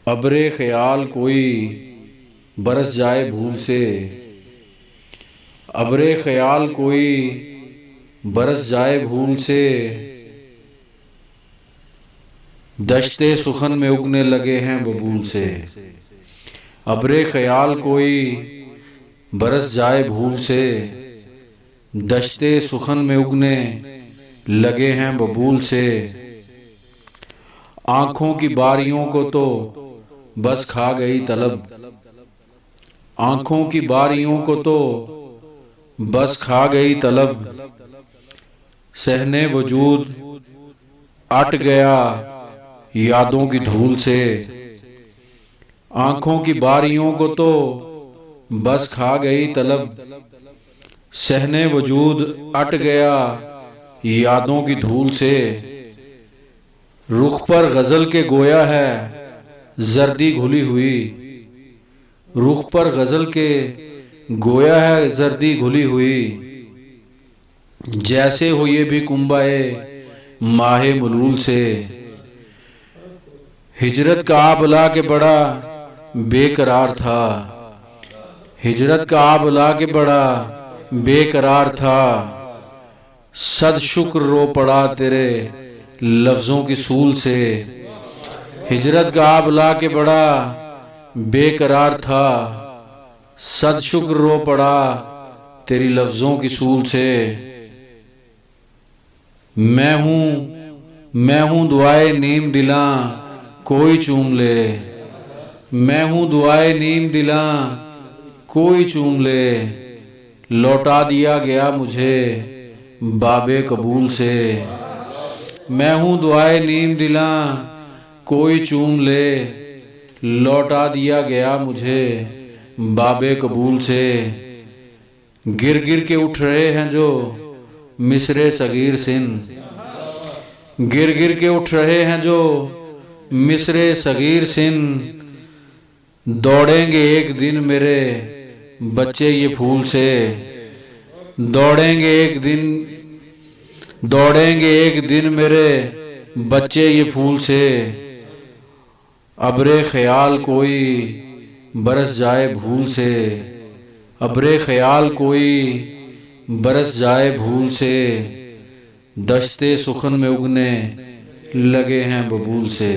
अब्रे ख्याल कोई बरस जाए भूल से। अब्रे ख्याल कोई बरस जाए भूल से। दश्ते सुखन में उगने लगे हैं बबूल से। अब्रे ख्याल कोई बरस जाए भूल से। दश्ते सुखन में उगने लगे हैं बबूल से। आंखों की बारियों को तो बस खा गई तलब। आंखों की बारियों को तो बस खा गई तलब। सहने वजूद अट गया यादों की धूल से। आंखों की बारियों को तो बस खा गई तलब। सहने वजूद अट गया यादों की धूल से। रुख पर गजल के गोया है जर्दी घुली हुई। रुख पर गजल के गोया है जर्दी घुली हुई। जैसे हो ये भी कुंबाए माहे मलूल से। हिजरत का आबला के बड़ा बेकरार था। हिजरत का आबला के बड़ा बेकरार था। सद शुक्र रो पड़ा तेरे लफ्जों की सूल से। हिजरत का आबला के बड़ा बेकरार था। सद शुक्र रो पड़ा तेरी लफ्जों की सूल से। मैं हूं दुआए नीम दिला कोई चूम ले। मैं हूं दुआए नीम दिला कोई चूम ले। लौटा दिया गया मुझे बाबे कबूल से। मैं हूं दुआए नीम दिला कोई चूम ले। लौटा दिया गया मुझे बाबे कबूल से। गिर गिर के उठ रहे हैं जो मिसरे सगीर सिन। गिर गिर के उठ रहे हैं जो मिसरे सगीर सिन। दौड़ेंगे एक दिन मेरे बच्चे ये फूल से। दौड़ेंगे एक दिन मेरे बच्चे ये फूल से। अब्रे ख्याल कोई बरस जाए भूल से। अब्रे ख्याल कोई बरस जाए भूल से। दश्ते सुखन में उगने लगे हैं बबूल से।